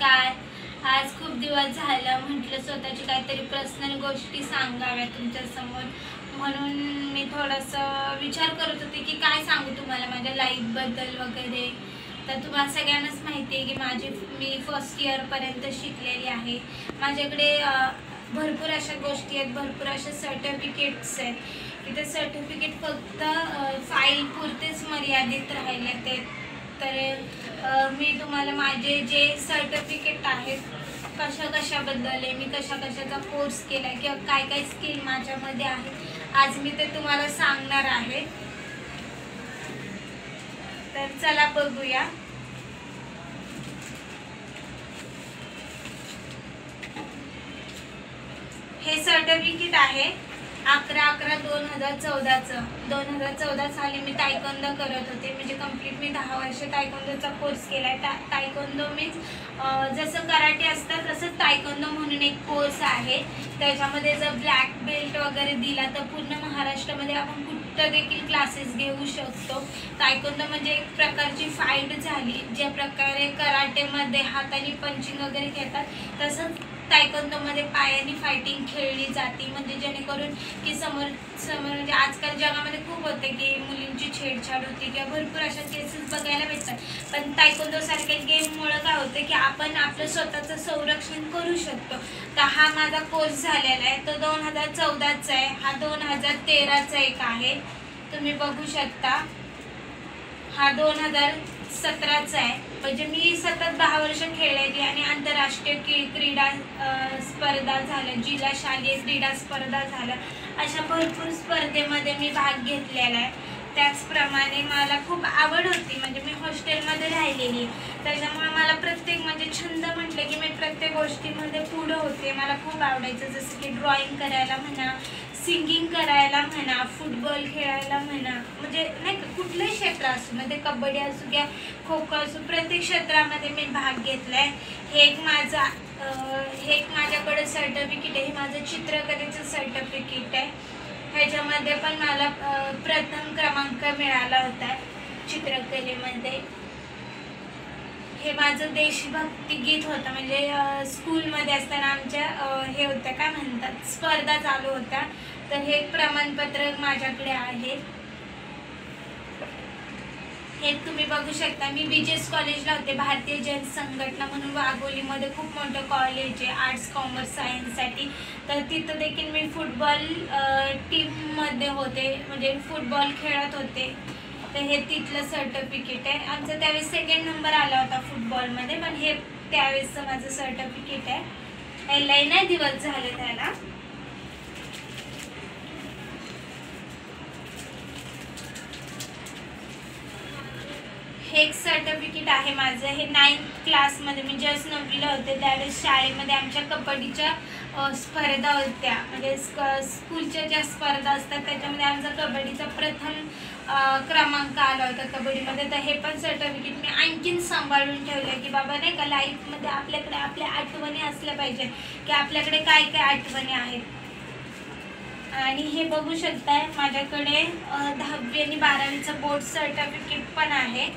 नमस्कार. आज खूप दिवस झालं म्हटलं स्वतःची काहीतरी पर्सनल गोष्टी सांगाव्या तुमच्यासमोर, म्हणून मी थोडंसं विचार करत होते की काय सांगू तुम्हाला माझ्या लाईफबद्दल वगैरे. तर तुम्हाला सगळ्यांनाच माहिती आहे की मी फर्स्ट इयरपर्यंत शिकलेली आहे. माझ्याकडे भरपूर अशा गोष्टी आहेत, भरपूर अशा सर्टिफिकेट्स आहेत की ते सर्टिफिकेट फक्त फाईल पुरतेच मर्यादित राहिले ते. तर मी तुम्हाला माझे जे सर्टिफिकेट आहेत कशाबद्दल आहे, मी कशाचा कोर्स केला आहे किंवा काय काय स्किल माझ्यामध्ये आहे, आज मी ते तुम्हाला सांगणार आहे. तर चला बघूया. हे सर्टिफिकेट आहे 11/11/2014चं. 2014 साली मी तायक्वोंदो करत होते, म्हणजे कंप्लीट मी 10 वर्ष तायक्वोंदोचा कोर्स केला आहे. तायक्वोंदो मीन्स जसं कराटे असतं तसंच तायक्वोंदो म्हणून एक कोर्स आहे. त्याच्यामध्ये जर ब्लॅक बेल्ट वगैरे दिला तर पूर्ण महाराष्ट्रामध्ये आपण कुठं देखील क्लासेस घेऊ शकतो. तायक्वोंदो म्हणजे एक प्रकारची फाईट झाली. ज्या प्रकारे कराटेमध्ये हाताने पंचिंग वगैरे खेळतात तसंच तायक्वोंदोमध्ये पायाने फायटिंग खेळली जाते, म्हणजे जेणेकरून की समोर म्हणजे आजकाल जगामध्ये खूप होते की मुलींची छेडछाड होती किंवा भरपूर अशा केसेस बघायला भेटतात. पण तायक्वोंदो सारख्या गेममुळं काय होतं की आपण आपलं स्वतःचं संरक्षण करू शकतो. तर हा माझा कोर्स झालेला आहे, तो 2014चा आहे. हा 2013चा एक आहे, तुम्ही बघू शकता. हा 2017चा आहे. म्हणजे मी सतत 10 वर्ष खेळलेली आणि आंतरराष्ट्रीय क्रीडा स्पर्धा झाल्या, जिल्हा शालेय क्रीडा स्पर्धा झाल्या, अशा भरपूर स्पर्धेमध्ये मी भाग घेतलेला आहे. त्याचप्रमाणे मला खूप आवड होती, म्हणजे मी हॉस्टेलमध्ये राहिलेली, त्याच्यामुळे मला प्रत्येक म्हणजे छंद म्हटलं की मी प्रत्येक गोष्टीमध्ये पुढं होते. मला खूप आवडायचं, जसं की ड्रॉइंग करायला म्हणा, सिंगिंग करायला म्हणा, फुटबॉल खेळायला म्हणा, म्हणजे नाही का कुठलंही क्षेत्र असू, म्हणजे कबड्डी असू किंवा खो खो असू, प्रत्येक क्षेत्रामध्ये मी भाग घेतला आहे. हे एक माझ्याकडे सर्टिफिकेट आहे. हे माझं चित्रकलेचं सर्टिफिकेट आहे. ह्याच्यामध्ये पण मला प्रथम क्रमांक मिळाला होता चित्रकलेमध्ये. हे माझं देशभक्ती गीत होतं, म्हणजे स्कूलमध्ये असताना आमच्या हे होतं काय म्हणतात स्पर्धा चालू होत्या, तर हे प्रमाणपत्र माझ्याकडे आहे. हे तुम्ही बघू शकता. मी BJS कॉलेजला होते, भारतीय जैन संघटना म्हणून वाघोलीमध्ये खूप मोठं कॉलेज आहे आर्ट्स कॉमर्स सायन्ससाठी. तर तिथं देखील मी फुटबॉल टीममध्ये होते, म्हणजे फुटबॉल खेळत होते. तर हे तिथलं सर्टिफिकेट आहे. आमचं त्यावेळेस 2nd नंबर आला होता फुटबॉलमध्ये, पण हे त्यावेळेसचं माझं सर्टिफिकेट आहे. याला नाही दिवस झाले त्याला. हे एक सर्टिफिकेट आहे माझं. हे 9th क्लासमध्ये मी जस्ट 9वीला होते त्यावेळेस शाळेमध्ये आमच्या कबड्डीच्या स्पर्धा होत्या, म्हणजे स्कूलच्या ज्या स्पर्धा असतात त्याच्यामध्ये आमचा कबड्डीचा प्रथम क्रमांक आला होता कबड्डीमध्ये. तर हे पण सर्टिफिकेट मी आणखीन सांभाळून ठेवलं की बाबा नाही का लाईफमध्ये आपल्याकडे आपल्या आठवणी असल्या पाहिजे की आपल्याकडे काय काय आठवणी आहेत. आणि हे बघू शकताय माझ्याकडे 10वी आणि 12वीचं बोर्ड सर्टिफिकेट पण आहे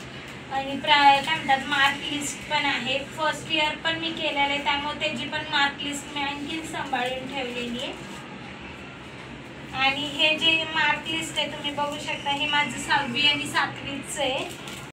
आणि काय म्हणतात मार्क लिस्ट पण आहे. फर्स्ट इयर पण मी केलेलं आहे, त्यामुळे त्याची पण मार्क लिस्ट मी आणखीन सांभाळून ठेवलेली आहे. आणि हे जे मार्क लिस्ट आहे तुम्ही बघू शकता, हे माझं 6वी आणि 7वीचं आहे.